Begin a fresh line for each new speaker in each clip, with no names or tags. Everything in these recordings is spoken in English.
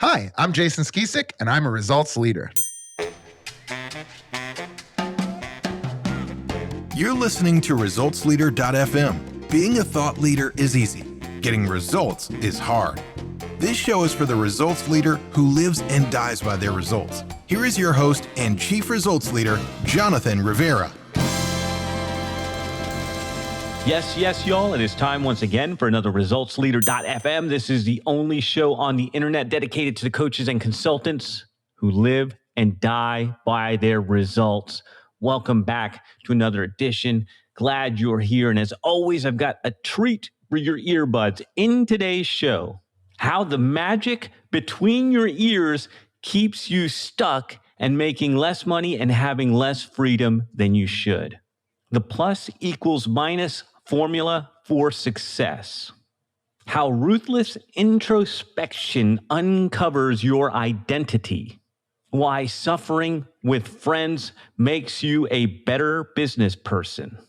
Hi, I'm Jason Skeesick, and I'm a results leader.
You're listening to ResultsLeader.fm. Being a thought leader is easy. Getting results is hard. This show is for the results leader who lives and dies by their results. Here is your host and chief results leader, Jonathan Rivera.
Yes, y'all. It is time once again for another ResultsLeader.fm. This is the only show on the internet dedicated to the coaches and consultants who live and die by their results. Welcome back to another edition. Glad you're here. And as always, I've got a treat for your earbuds. In today's show, how the magic between your ears keeps you stuck and making less money and having less freedom than you should. The plus equals minus formula for success. How ruthless introspection uncovers your identity. Why suffering with friends makes you a better business person.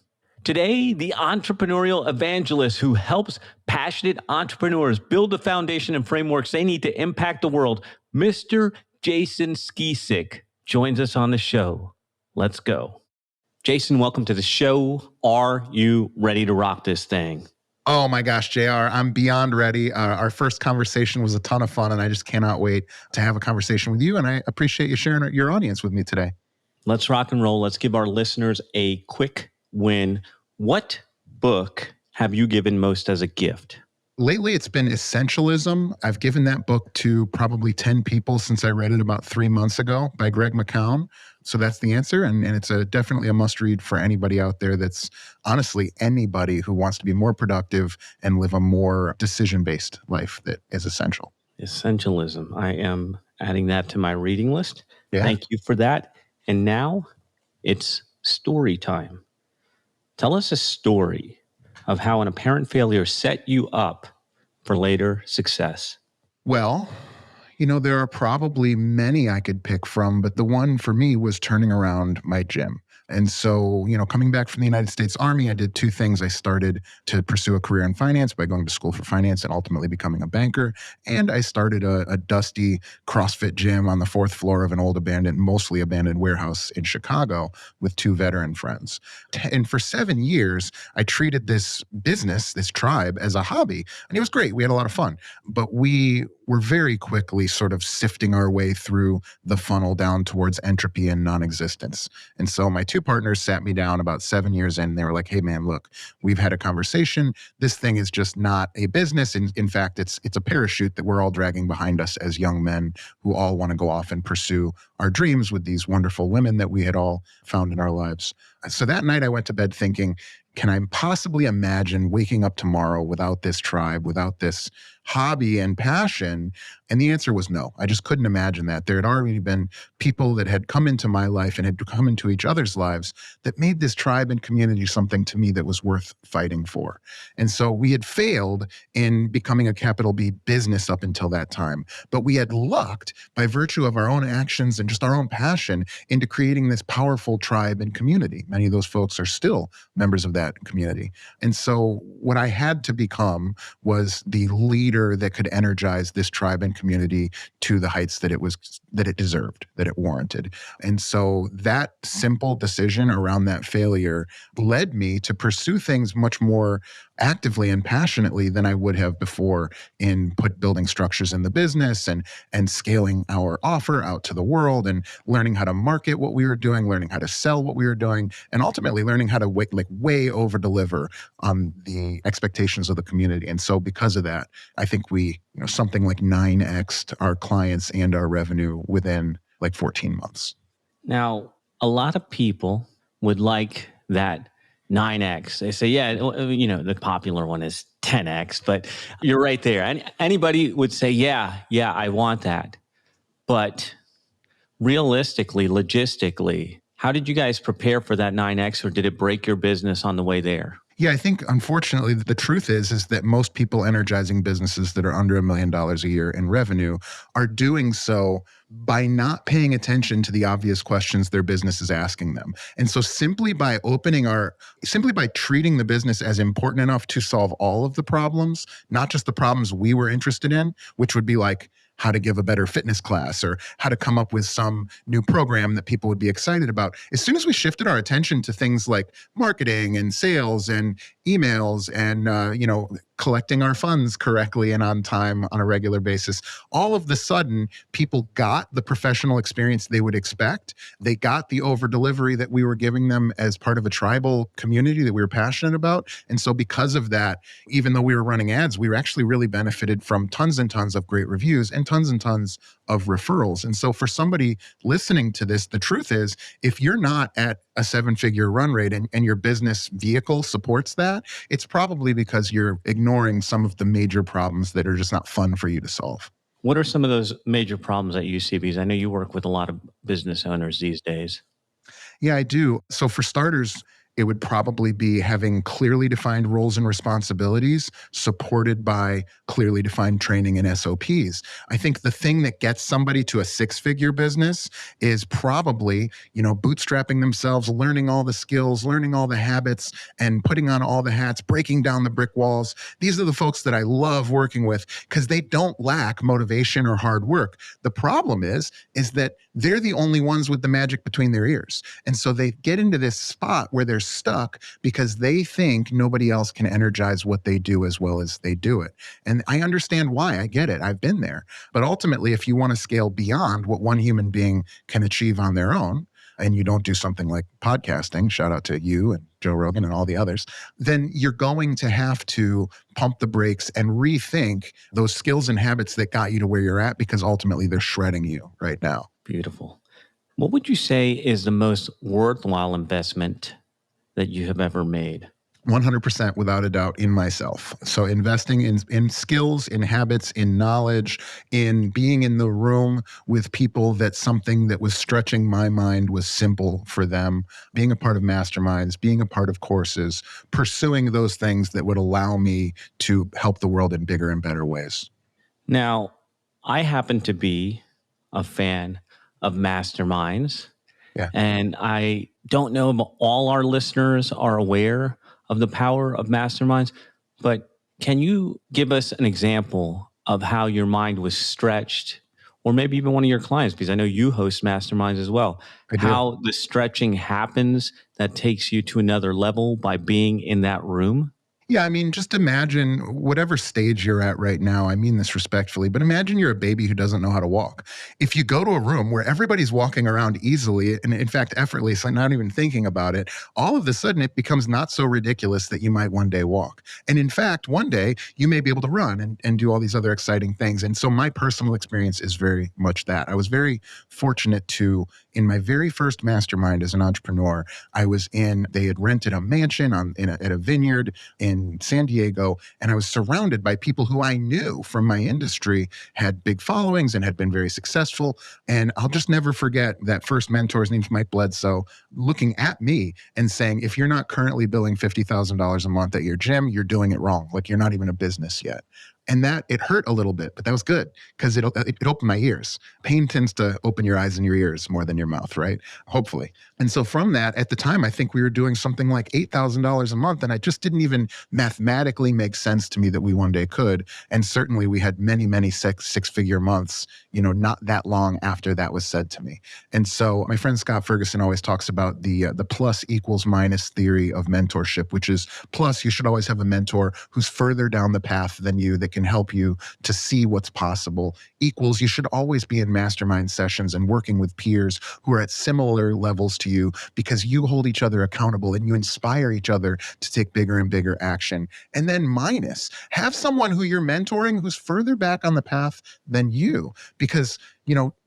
Today, the entrepreneurial evangelist who helps passionate entrepreneurs build the foundation and frameworks they need to impact the world, Mr. Jason Skeesick, joins us on the show. Let's go. Jason, welcome to the show. Are you ready to rock this thing?
Oh my gosh, JR, I'm beyond ready. Our first conversation was a ton of fun, and I just cannot wait to have a conversation with you, and I appreciate you sharing your audience with me today.
Let's rock and roll. Let's give our listeners a quick win. What book have you given most as a gift?
Lately, it's been Essentialism. I've given that book to probably 10 people since I read it about 3 months ago by Greg McKeown. So that's the answer. And it's definitely a must read for anybody out there that's honestly anybody who wants to be more productive and live a more decision-based life that is essential.
Essentialism. I am adding that to my reading list.
Yeah.
Thank you for that. And now it's story time. Tell us a story of how an apparent failure set you up for later success.
Well, there are probably many I could pick from, but the one for me was turning around my gym. And so, coming back from the United States Army, I did two things. I started to pursue a career in finance by going to school for finance and ultimately becoming a banker. And I started a dusty CrossFit gym on the fourth floor of an old mostly abandoned warehouse in Chicago with two veteran friends. And for 7 years, I treated this business, this tribe, as a hobby. And it was great. We had a lot of fun. But we were very quickly sort of sifting our way through the funnel down towards entropy and non-existence. And so my two partners sat me down about 7 years in, and they were like, hey man, look, we've had a conversation. This thing is just not a business. In fact, it's a parachute that we're all dragging behind us as young men who all want to go off and pursue our dreams with these wonderful women that we had all found in our lives. So that night I went to bed thinking, can I possibly imagine waking up tomorrow without this tribe, without this hobby and passion? And the answer was no. I just couldn't imagine that. There had already been people that had come into my life and had come into each other's lives that made this tribe and community something to me that was worth fighting for. And so we had failed in becoming a capital B business up until that time. But we had lucked by virtue of our own actions and just our own passion into creating this powerful tribe and community. Many of those folks are still members of that community. And so what I had to become was the leader that could energize this tribe and community to the heights that it deserved, that it warranted. And so that simple decision around that failure led me to pursue things much more actively and passionately than I would have before in building structures in the business and scaling our offer out to the world and learning how to market what we were doing, learning how to sell what we were doing, and ultimately learning how to way over deliver on the expectations of the community. And so because of that, I think we, something like 9x'd our clients and our revenue within like 14 months.
Now, a lot of people would like that 9x. They say, yeah, the popular one is 10x, but you're right there. And anybody would say, yeah, I want that. But realistically, logistically, how did you guys prepare for that 9x, or did it break your business on the way there?
Yeah, I think unfortunately the truth is that most people energizing businesses that are under $1 million a year in revenue are doing so by not paying attention to the obvious questions their business is asking them. And so simply by treating the business as important enough to solve all of the problems, not just the problems we were interested in, which would be like, how to give a better fitness class or how to come up with some new program that people would be excited about. As soon as we shifted our attention to things like marketing and sales and emails and, collecting our funds correctly and on time on a regular basis, all of the sudden, people got the professional experience they would expect. They got the over delivery that we were giving them as part of a tribal community that we were passionate about. And so because of that, even though we were running ads, we were actually really benefited from tons and tons of great reviews and tons of referrals. And so for somebody listening to this, the truth is, if you're not at a 7-figure run rate and your business vehicle supports that, it's probably because you're ignoring some of the major problems that are just not fun for you to solve.
What are some of those major problems that you see? Because I know you work with a lot of business owners these days.
Yeah, I do. So for starters, it would probably be having clearly defined roles and responsibilities supported by clearly defined training and SOPs. I think the thing that gets somebody to a 6-figure business is probably, bootstrapping themselves, learning all the skills, learning all the habits, and putting on all the hats, breaking down the brick walls. These are the folks that I love working with because they don't lack motivation or hard work. The problem is that they're the only ones with the magic between their ears. And so they get into this spot where they're stuck because they think nobody else can energize what they do as well as they do it. And I understand why. I get it. I've been there. But ultimately, if you want to scale beyond what one human being can achieve on their own, and you don't do something like podcasting, shout out to you and Joe Rogan and all the others, then you're going to have to pump the brakes and rethink those skills and habits that got you to where you're at, because ultimately they're shredding you right now.
Beautiful. What would you say is the most worthwhile investment that you have ever made?
100% without a doubt in myself. So investing in skills, in habits, in knowledge, in being in the room with people that something that was stretching my mind was simple for them, being a part of masterminds, being a part of courses, pursuing those things that would allow me to help the world in bigger and better ways.
Now, I happen to be a fan of masterminds.
Yeah.
And I don't know if all our listeners are aware of the power of masterminds, but can you give us an example of how your mind was stretched, or maybe even one of your clients, because I know you host masterminds as well, how the stretching happens that takes you to another level by being in that room?
Yeah, I mean, just imagine whatever stage you're at right now. I mean this respectfully, but imagine you're a baby who doesn't know how to walk. If you go to a room where everybody's walking around easily, and in fact, effortlessly, not even thinking about it, all of a sudden it becomes not so ridiculous that you might one day walk. And in fact, one day you may be able to run and do all these other exciting things. And so my personal experience is very much that. I was very fortunate to, in my very first mastermind as an entrepreneur, they had rented a mansion at a vineyard in San Diego, and I was surrounded by people who I knew from my industry had big followings and had been very successful. And I'll just never forget that first mentor, his name's Mike Bledsoe, looking at me and saying, if you're not currently billing $50,000 a month at your gym, you're doing it wrong. Like, you're not even a business yet. And that, it hurt a little bit, but that was good because it opened my ears. Pain tends to open your eyes and your ears more than your mouth, right? Hopefully. And so from that, at the time, I think we were doing something like $8,000 a month. And it just didn't even mathematically make sense to me that we one day could. And certainly we had many six-figure months, not that long after that was said to me. And so my friend Scott Ferguson always talks about the plus equals minus theory of mentorship, which is plus you should always have a mentor who's further down the path than you that can help you to see what's possible. Equals you should always be in mastermind sessions and working with peers who are at similar levels to you, because you hold each other accountable and you inspire each other to take bigger and bigger action. And then minus, have someone who you're mentoring who's further back on the path than you, because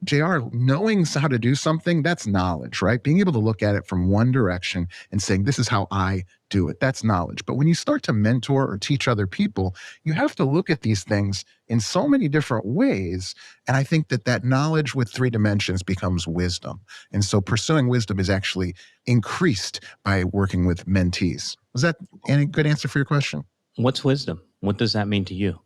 JR, knowing how to do something, that's knowledge, right? Being able to look at it from one direction and saying, this is how I do it. That's knowledge. But when you start to mentor or teach other people, you have to look at these things in so many different ways. And I think that knowledge with 3 dimensions becomes wisdom. And so pursuing wisdom is actually increased by working with mentees. Was that a good answer for your question?
What's wisdom? What does that mean to you?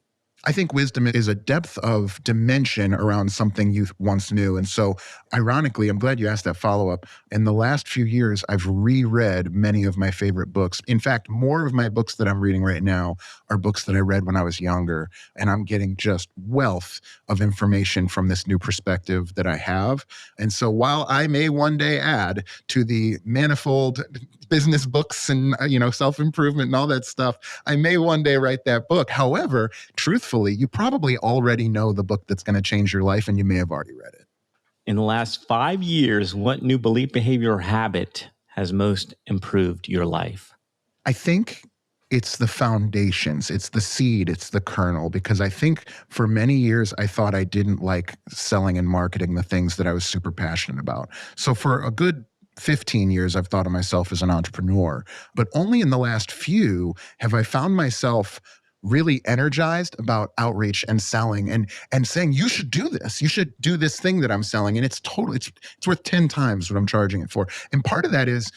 I think wisdom is a depth of dimension around something you once knew. And so, ironically, I'm glad you asked that follow up. In the last few years, I've reread many of my favorite books. In fact, more of my books that I'm reading right now are books that I read when I was younger. And I'm getting just wealth of information from this new perspective that I have. And so, while I may one day add to the manifold business books and self-improvement and all that stuff, I may one day write that book. However, truthfully, you probably already know the book that's going to change your life, and you may have already read it.
In the last 5 years, what new belief, behavior, or habit has most improved your life?
I think it's the foundations, it's the seed, it's the kernel, because I think for many years I thought I didn't like selling and marketing the things that I was super passionate about. So for a good 15 years, I've thought of myself as an entrepreneur, but only in the last few have I found myself really energized about outreach and selling and saying, you should do this. You should do this thing that I'm selling. And it's worth 10 times what I'm charging it for. And part of that is,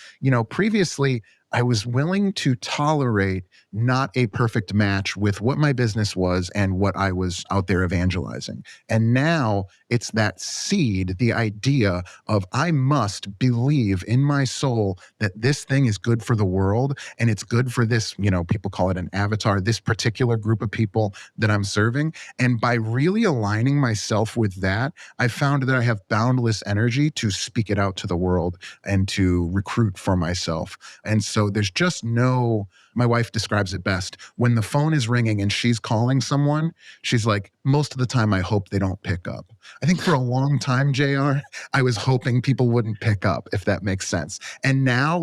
previously I was willing to tolerate not a perfect match with what my business was and what I was out there evangelizing. And now it's that seed, the idea of I must believe in my soul that this thing is good for the world and it's good for this, people call it an avatar, this particular group of people that I'm serving. And by really aligning myself with that, I found that I have boundless energy to speak it out to the world and to recruit for myself. And so there's just my wife describes it best. When the phone is ringing and she's calling someone, she's like, most of the time, I hope they don't pick up. I think for a long time, JR, I was hoping people wouldn't pick up, if that makes sense. And now,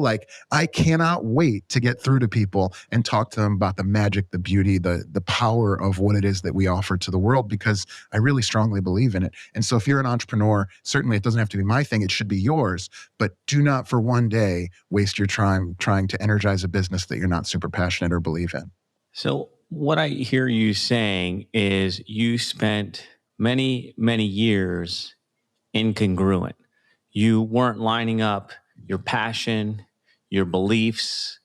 I cannot wait to get through to people and talk to them about the magic, the beauty, the power of what it is that we offer to the world, because I really strongly believe in it. And so if you're an entrepreneur, certainly it doesn't have to be my thing, it should be yours, but do not for one day waste your time trying to energize a business that you're not super passionate or believe in.
So what I hear you saying is you spent many, many years incongruent. You weren't lining up your passion, your beliefs,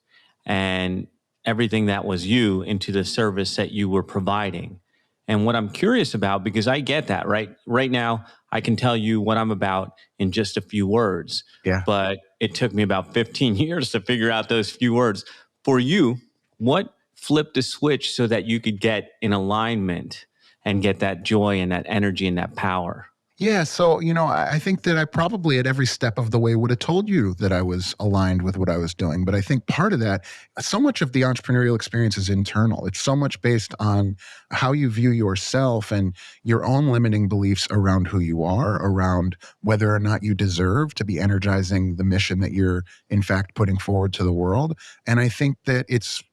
and everything that was you into the service that you were providing. And what I'm curious about, because I get that, right? Right now, I can tell you what I'm about in just a few words.
Yeah.
But it took me about 15 years to figure out those few words. For you, what flipped the switch so that you could get in alignment and get that joy and that energy and that power?
Yeah. So, I think that I probably at every step of the way would have told you that I was aligned with what I was doing. But I think part of that, so much of the entrepreneurial experience is internal. It's so much based on how you view yourself and your own limiting beliefs around who you are, around whether or not you deserve to be energizing the mission that you're in fact putting forward to the world. And I think that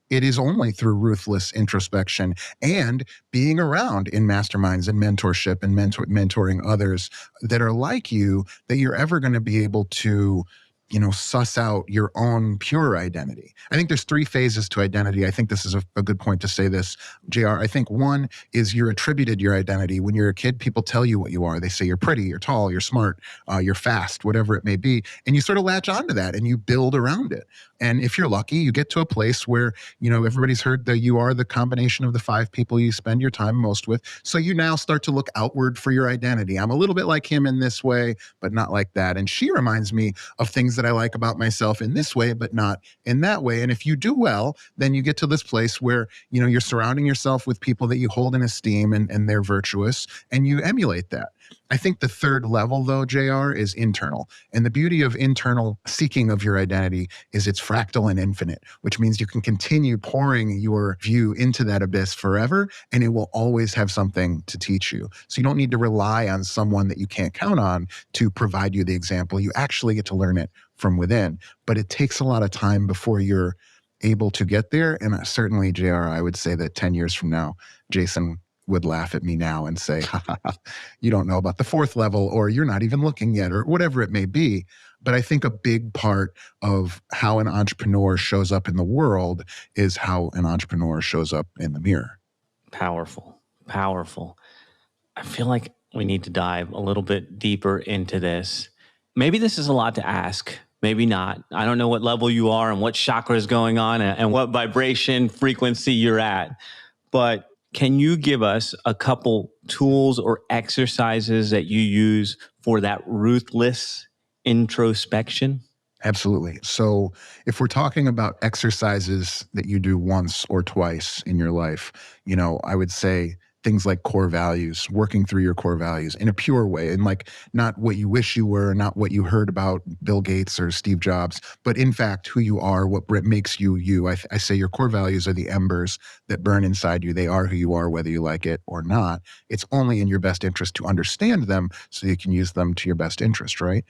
it is only through ruthless introspection and being around in masterminds and mentorship and mentoring others that are like you that you're ever going to be able to suss out your own pure identity. I think there's 3 phases to identity. I think this is a good point to say this, JR. I think one is you're attributed your identity. When you're a kid, people tell you what you are. They say you're pretty, you're tall, you're smart, you're fast, whatever it may be. And you sort of latch onto that and you build around it. And if you're lucky, you get to a place where, everybody's heard that you are the combination of the 5 people you spend your time most with. So you now start to look outward for your identity. I'm a little bit like him in this way, but not like that. And she reminds me of things that I like about myself in this way, but not in that way. And if you do well, then you get to this place where, you're surrounding yourself with people that you hold in esteem and they're virtuous and you emulate that. I think the third level, though, JR, is internal. And the beauty of internal seeking of your identity is it's fractal and infinite, which means you can continue pouring your view into that abyss forever, and it will always have something to teach you. So you don't need to rely on someone that you can't count on to provide you the example. You actually get to learn it from within. But it takes a lot of time before you're able to get there. And certainly, JR, I would say that 10 years from now, Jason would laugh at me now and say, you don't know about the 4th level, or you're not even looking yet, or whatever it may be. But I think a big part of how an entrepreneur shows up in the world is how an entrepreneur shows up in the mirror.
Powerful, powerful. I feel like we need to dive a little bit deeper into this. Maybe this is a lot to ask. Maybe not. I don't know what level you are and what chakra is going on and what vibration frequency you're at. But Can you give us a couple tools or exercises that you use for that ruthless introspection?
Absolutely. So, if we're talking about exercises that you do once or twice in your life, I would say things like core values, working through your core values in a pure way, and like not what you wish you were, not what you heard about Bill Gates or Steve Jobs, but in fact who you are, what makes you you. I say your core values are the embers that burn inside you. They are who you are, whether you like it or not. It's only in your best interest to understand them so you can use them to your best interest, right?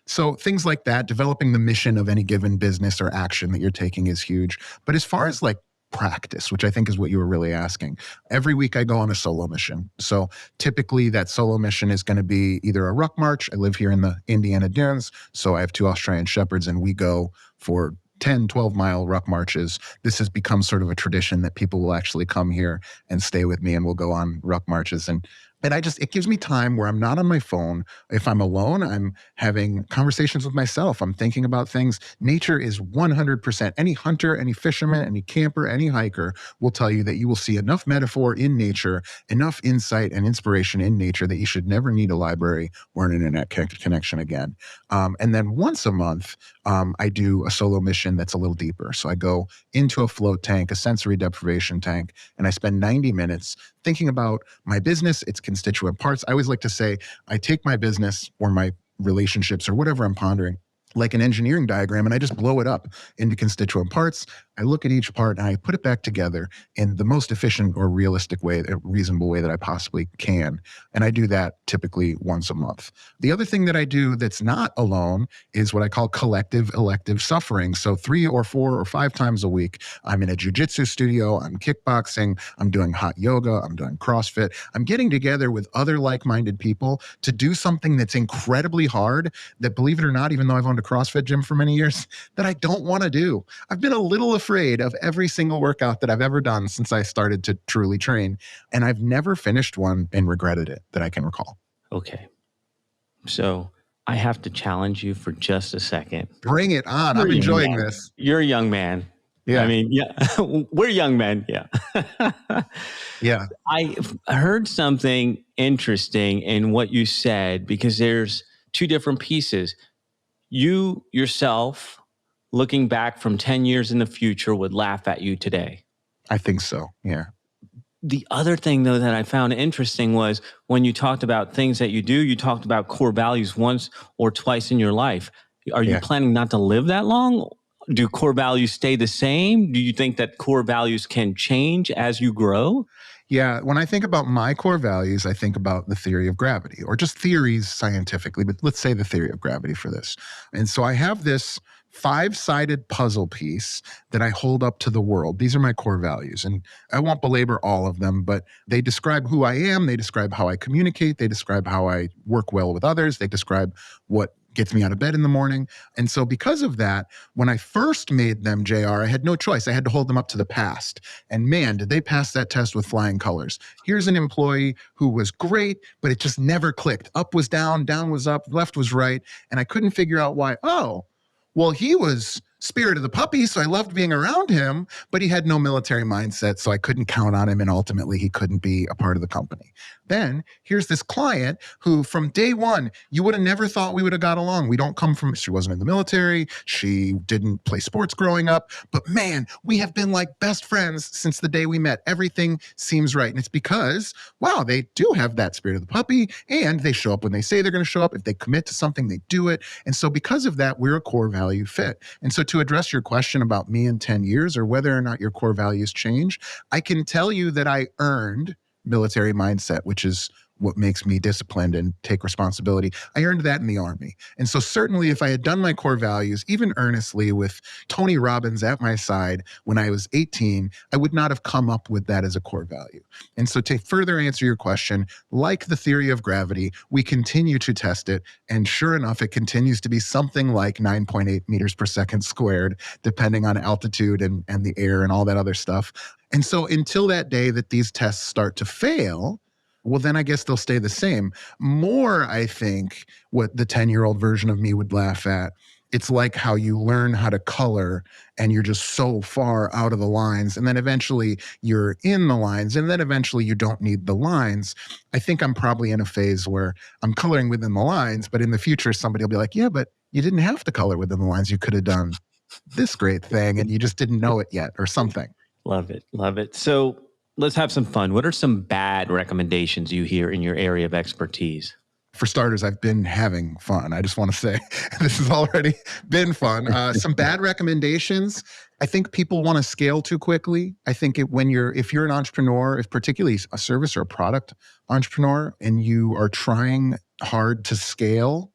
So things like that, developing the mission of any given business or action that you're taking is huge. But as far as like practice, which I think is what you were really asking, every week I go on a solo mission. So typically that solo mission is going to be either a ruck march. I live here in the Indiana Dunes, so I have 2 Australian Shepherds and we go for 10, 12-mile ruck marches. This has become sort of a tradition that people will actually come here and stay with me and we'll go on ruck marches. And it gives me time where I'm not on my phone. If I'm alone, I'm having conversations with myself. I'm thinking about things. Nature is 100%. Any hunter, any fisherman, any camper, any hiker will tell you that you will see enough metaphor in nature, enough insight and inspiration in nature that you should never need a library or an internet connection again. And then once a month, I do a solo mission that's a little deeper. So I go into a float tank, a sensory deprivation tank, and I spend 90 minutes thinking about my business, its constituent parts. I always like to say, I take my business or my relationships or whatever I'm pondering like an engineering diagram, and I just blow it up into constituent parts. I look at each part and I put it back together in the most efficient or realistic way, a reasonable way that I possibly can. And I do that typically once a month. The other thing that I do that's not alone is what I call collective elective suffering. So 3 or 4 or 5 times a week, I'm in a jujitsu studio, I'm kickboxing, I'm doing hot yoga, I'm doing CrossFit. I'm getting together with other like-minded people to do something that's incredibly hard that, believe it or not, even though I've owned a CrossFit gym for many years, that I don't want to do. I've been a little afraid of every single workout that I've ever done since I started to truly train. And I've never finished one and regretted it that I can recall.
Okay. So I have to challenge you for just a second.
Bring it on. I'm enjoying this.
You're a young man.
Yeah.
I mean, yeah, we're young men. Yeah.
Yeah.
I heard something interesting in what you said because there's 2 different pieces. You yourself, looking back from 10 years in the future, would laugh at you today.
I think so. Yeah.
The other thing, though, that I found interesting was when you talked about things that you do, you talked about core values once or twice in your life. Are you planning not to live that long? Do core values stay the same? Do you think that core values can change as you grow?
Yeah, when I think about my core values, I think about the theory of gravity, or just theories scientifically, but let's say the theory of gravity for this. And so I have this 5-sided puzzle piece that I hold up to the world. These are my core values. And I won't belabor all of them, but they describe who I am. They describe how I communicate. They describe how I work well with others. They describe what gets me out of bed in the morning. And so because of that, when I first made them, JR, I had no choice. I had to hold them up to the past. And man, did they pass that test with flying colors. Here's an employee who was great, but it just never clicked. Up was down was up, left was right. And I couldn't figure out why. Oh, well, he was spirit of the puppy, so I loved being around him, but he had no military mindset, so I couldn't count on him, and ultimately he couldn't be a part of the company. Then here's this client who from day one, you would have never thought we would have got along. We don't come from, she wasn't in the military, she didn't play sports growing up, but man, we have been like best friends since the day we met. Everything seems right. And it's because, wow, they do have that spirit of the puppy, and they show up when they say they're going to show up. If they commit to something, they do it. And so because of that, we're a core value fit. And so to address your question about me in 10 years or whether or not your core values change, I can tell you that I earned military mindset, which is what makes me disciplined and take responsibility. I earned that in the Army. And so certainly if I had done my core values, even earnestly with Tony Robbins at my side when I was 18, I would not have come up with that as a core value. And so to further answer your question, like the theory of gravity, we continue to test it. And sure enough, it continues to be something like 9.8 meters per second squared, depending on altitude and the air and all that other stuff. And so until that day that these tests start to fail, well, then I guess they'll stay the same. More, I think, what the 10-year-old version of me would laugh at It's like how you learn how to color and you're just so far out of the lines. And then eventually you're in the lines. And then eventually you don't need the lines. I think I'm probably in a phase where I'm coloring within the lines, but in the future, somebody will be like, yeah, but you didn't have to color within the lines. You could have done this great thing and you just didn't know it yet or something.
Love it. Love it. So let's have some fun. What are some bad recommendations you hear in your area of expertise?
For starters, I've been having fun. I just want to say this has already been fun. Some bad recommendations. I think people want to scale too quickly. I think if you're an entrepreneur, if particularly a service or a product entrepreneur, and you are trying hard to scale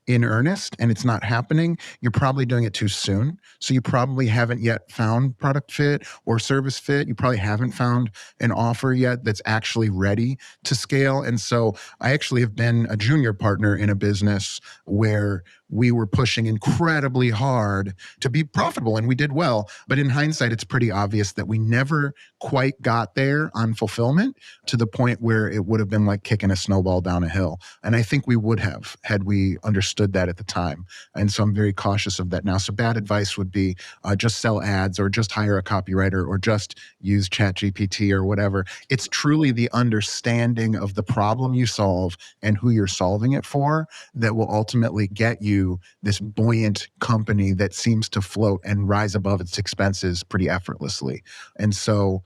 in earnest and it's not happening, you're probably doing it too soon. So you probably haven't yet found product fit or service fit. You probably haven't found an offer yet that's actually ready to scale. And so I actually have been a junior partner in a business where we were pushing incredibly hard to be profitable and we did well. But in hindsight, it's pretty obvious that we never quite got there on fulfillment to the point where it would have been like kicking a snowball down a hill. And I think we would have had we understood that at the time. And so I'm very cautious of that now. So bad advice would be just sell ads or just hire a copywriter or just use ChatGPT or whatever. It's truly the understanding of the problem you solve and who you're solving it for that will ultimately get you this buoyant company that seems to float and rise above its expenses pretty effortlessly. And so,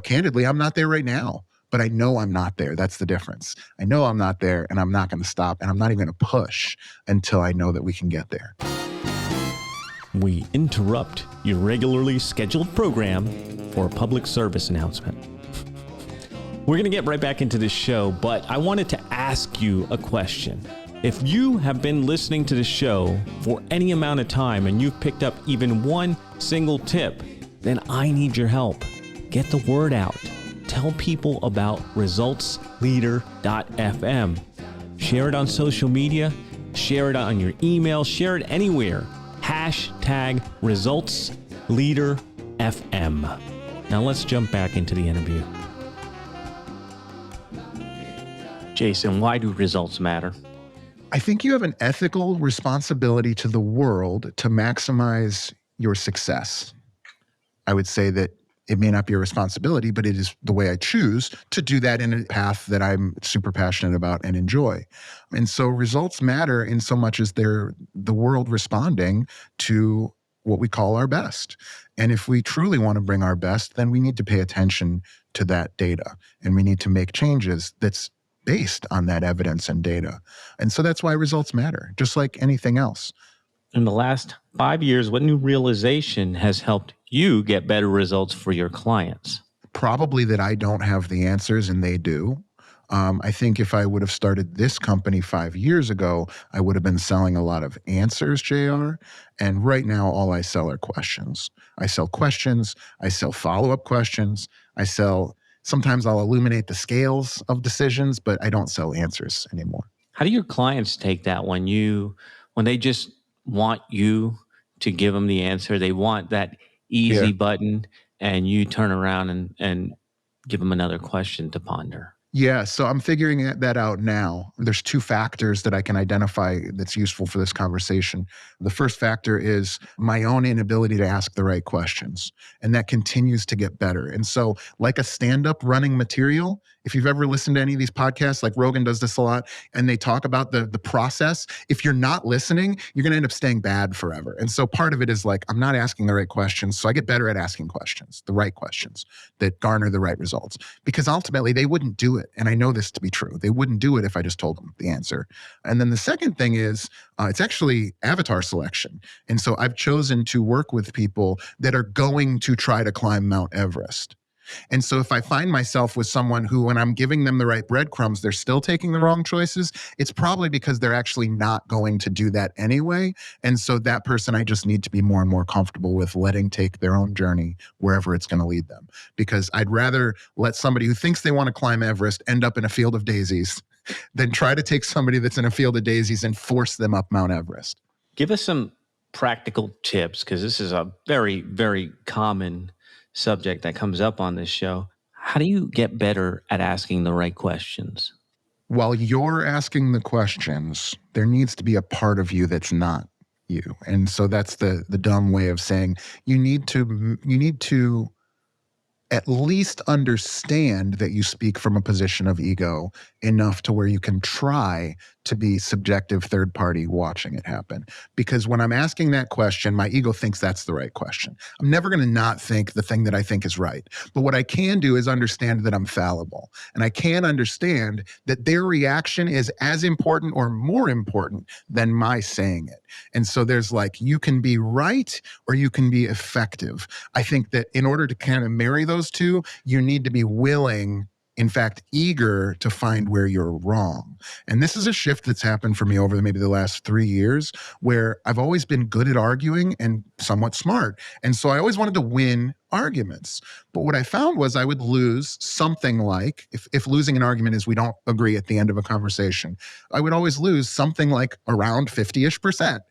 candidly, I'm not there right now, but I know I'm not there. That's the difference. I know I'm not there and I'm not going to stop and I'm not even going to push until I know that we can get there.
We interrupt your regularly scheduled program for a public service announcement. We're going to get right back into this show, but I wanted to ask you a question. If you have been listening to the show for any amount of time and you've picked up even one single tip, then I need your help. Get the word out. Tell people about resultsleader.fm. Share it on social media. Share it on your email. Share it anywhere. Hashtag resultsleaderfm. Now let's jump back into the interview. Jason, why do results matter?
I think you have an ethical responsibility to the world to maximize your success. I would say that it may not be a responsibility, but it is the way I choose to do that in a path that I'm super passionate about and enjoy. And so results matter in so much as they're the world responding to what we call our best. And if we truly want to bring our best, then we need to pay attention to that data and we need to make changes that's based on that evidence and data. And so that's why results matter, just like anything else.
In the last 5 years, what new realization has helped you get better results for your clients?
Probably that I don't have the answers and they do. I think if I would have started this company 5 years ago, I would have been selling a lot of answers, JR. And right now, all I sell are questions. I sell questions. I sell follow-up questions. Sometimes I'll illuminate the scales of decisions, but I don't sell answers anymore.
How do your clients take that when they just want you to give them the answer? They want that easy button and you turn around and give them another question to ponder.
Yeah, so I'm figuring that out now. There's two factors that I can identify that's useful for this conversation. The first factor is my own inability to ask the right questions, and that continues to get better. And so like a stand-up running material, if you've ever listened to any of these podcasts, like Rogan does this a lot, and they talk about the process, if you're not listening, you're going to end up staying bad forever. And so part of it is like, I'm not asking the right questions, so I get better at asking questions, the right questions that garner the right results. Because ultimately, they wouldn't do it. And I know this to be true. They wouldn't do it if I just told them the answer. And then the second thing is, it's actually avatar selection. And so I've chosen to work with people that are going to try to climb Mount Everest. And so if I find myself with someone who, when I'm giving them the right breadcrumbs, they're still taking the wrong choices, it's probably because they're actually not going to do that anyway. And so that person I just need to be more and more comfortable with letting take their own journey wherever it's going to lead them. Because I'd rather let somebody who thinks they want to climb Everest end up in a field of daisies than try to take somebody that's in a field of daisies and force them up Mount Everest.
Give us some practical tips, because this is a very, very common subject that comes up on this show. How do you get better at asking the right questions?
While you're asking the questions, there needs to be a part of you that's not you. And so that's the dumb way of saying you need to at least understand that you speak from a position of ego enough to where you can try to be subjective third party watching it happen. Because when I'm asking that question, my ego thinks that's the right question. I'm never going to not think the thing that I think is right. But what I can do is understand that I'm fallible. And I can understand that their reaction is as important or more important than my saying it. And so there's like, you can be right or you can be effective. I think that in order to kind of marry those two, you need to be willing, in fact, eager to find where you're wrong. And this is a shift that's happened for me over maybe the last 3 years, where I've always been good at arguing and somewhat smart. And so I always wanted to win arguments. But what I found was I would lose something like, if losing an argument is we don't agree at the end of a conversation, I would always lose something like around 50-ish%.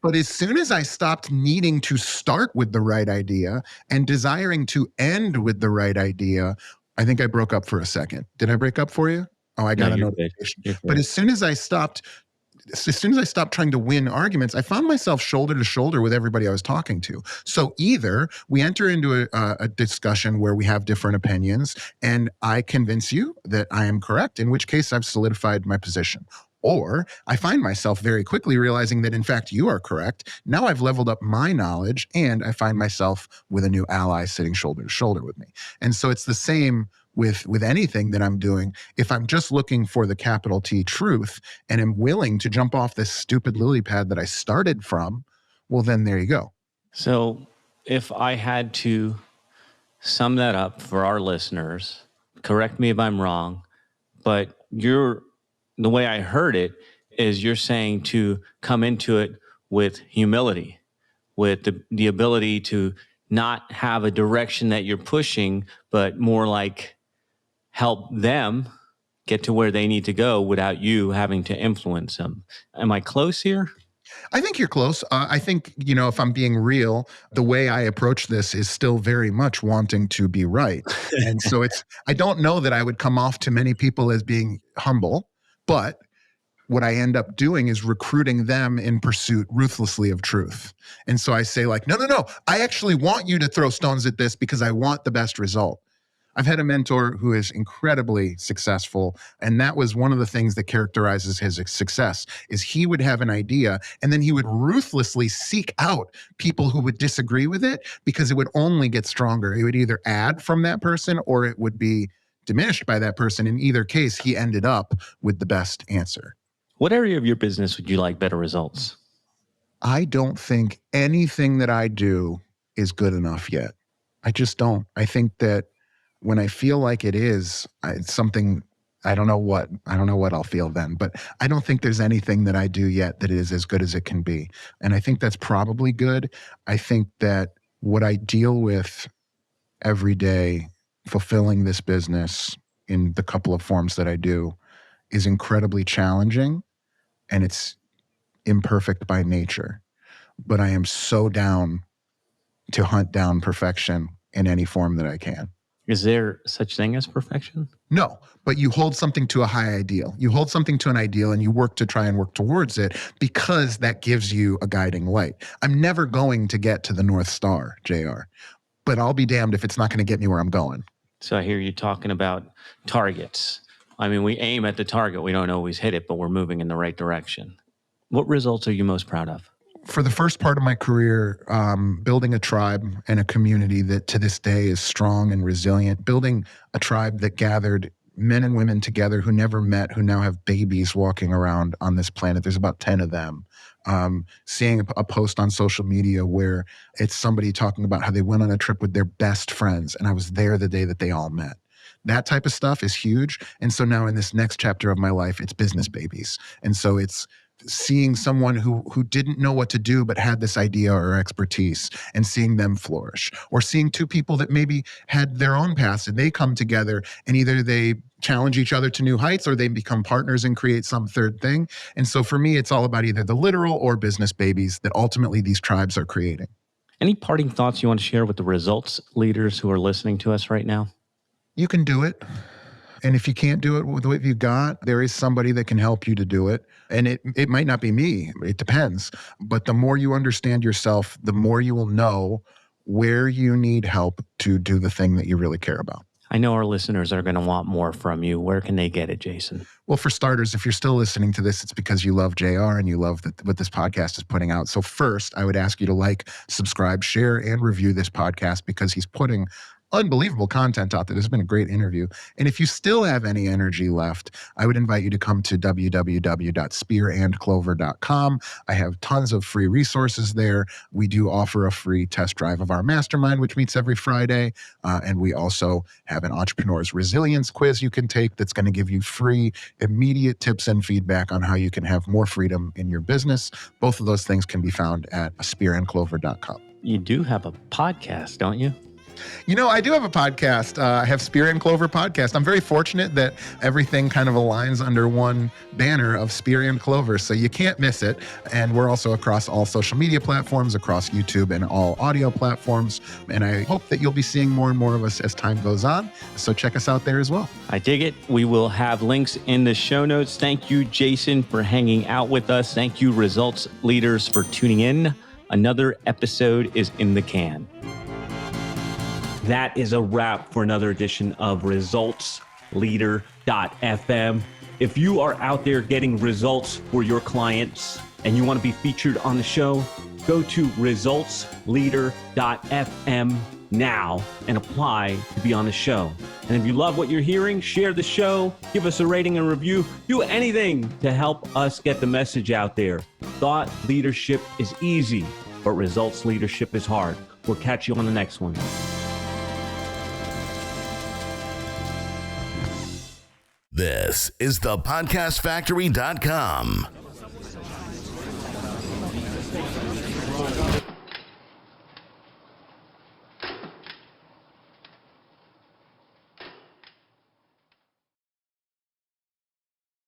But as soon as I stopped needing to start with the right idea and desiring to end with the right idea, I think I broke up for a second. Did I break up for you? Oh, I got a notification. But as soon as I stopped trying to win arguments, I found myself shoulder to shoulder with everybody I was talking to. So either we enter into a discussion where we have different opinions and I convince you that I am correct, in which case I've solidified my position. Or I find myself very quickly realizing that, in fact, you are correct. Now I've leveled up my knowledge and I find myself with a new ally sitting shoulder to shoulder with me. And so it's the same with anything that I'm doing. If I'm just looking for the capital T truth and am willing to jump off this stupid lily pad that I started from, well, then there you go.
So if I had to sum that up for our listeners, correct me if I'm wrong, but the way I heard it is you're saying to come into it with humility, with the ability to not have a direction that you're pushing, but more like help them get to where they need to go without you having to influence them. Am I close here?
I think you're close. I think, if I'm being real, the way I approach this is still very much wanting to be right. And so I don't know that I would come off to many people as being humble, but what I end up doing is recruiting them in pursuit ruthlessly of truth. And so I say like, no, I actually want you to throw stones at this because I want the best result. I've had a mentor who is incredibly successful, and that was one of the things that characterizes his success, is he would have an idea, and then he would ruthlessly seek out people who would disagree with it because it would only get stronger. It would either add from that person or it would be diminished by that person. In either case, he ended up with the best answer.
What area of your business would you like better results?
I don't think anything that I do is good enough yet. I just don't. I think that when I feel like it's something, I don't know what I'll feel then, but I don't think there's anything that I do yet that is as good as it can be. And I think that's probably good. I think that what I deal with every day, fulfilling this business in the couple of forms that I do, is incredibly challenging, and it's imperfect by nature. But I am so down to hunt down perfection in any form that I can.
Is there such thing as perfection?
No, but you hold something to a high ideal. You hold something to an ideal and you work to try and work towards it because that gives you a guiding light. I'm never going to get to the North Star, JR, but I'll be damned if it's not going to get me where I'm going.
So I hear you talking about targets. I mean, we aim at the target. We don't always hit it, but we're moving in the right direction. What results are you most proud of?
For the first part of my career, building a tribe and a community that to this day is strong and resilient, building a tribe that gathered men and women together who never met, who now have babies walking around on this planet. There's about 10 of them. Seeing a post on social media where it's somebody talking about how they went on a trip with their best friends, and I was there the day that they all met. That type of stuff is huge. And so now in this next chapter of my life, it's business babies. And so it's seeing someone who didn't know what to do but had this idea or expertise and seeing them flourish, or seeing two people that maybe had their own paths and they come together and either they challenge each other to new heights or they become partners and create some third thing. And so for me, it's all about either the literal or business babies that ultimately these tribes are creating.
Any parting thoughts you want to share with the results leaders who are listening to us right now?
You can do it. And if you can't do it with what you've got, there is somebody that can help you to do it. And it might not be me. It depends. But the more you understand yourself, the more you will know where you need help to do the thing that you really care about.
I know our listeners are going to want more from you. Where can they get it, Jason?
Well, for starters, if you're still listening to this, it's because you love JR and you love what this podcast is putting out. So first, I would ask you to like, subscribe, share, and review this podcast because he's putting unbelievable content out there. This has been a great interview. And if you still have any energy left, I would invite you to come to www.spearandclover.com. I have tons of free resources there. We do offer a free test drive of our mastermind, which meets every Friday. And we also have an entrepreneur's resilience quiz you can take that's going to give you free, immediate tips and feedback on how you can have more freedom in your business. Both of those things can be found at spearandclover.com.
You do have a podcast, don't you?
I do have a podcast. I have Spear and Clover podcast. I'm very fortunate that everything kind of aligns under one banner of Spear and Clover, so you can't miss it. And we're also across all social media platforms, across YouTube and all audio platforms. And I hope that you'll be seeing more and more of us as time goes on. So check us out there as well.
I dig it. We will have links in the show notes. Thank you, Jason, for hanging out with us. Thank you, Results Leaders, for tuning in. Another episode is in the can. That is a wrap for another edition of ResultsLeader.fm. If you are out there getting results for your clients and you want to be featured on the show, go to ResultsLeader.fm now and apply to be on the show. And if you love what you're hearing, share the show, give us a rating and review, do anything to help us get the message out there. Thought leadership is easy, but results leadership is hard. We'll catch you on the next one.
This is thepodcastfactory.com.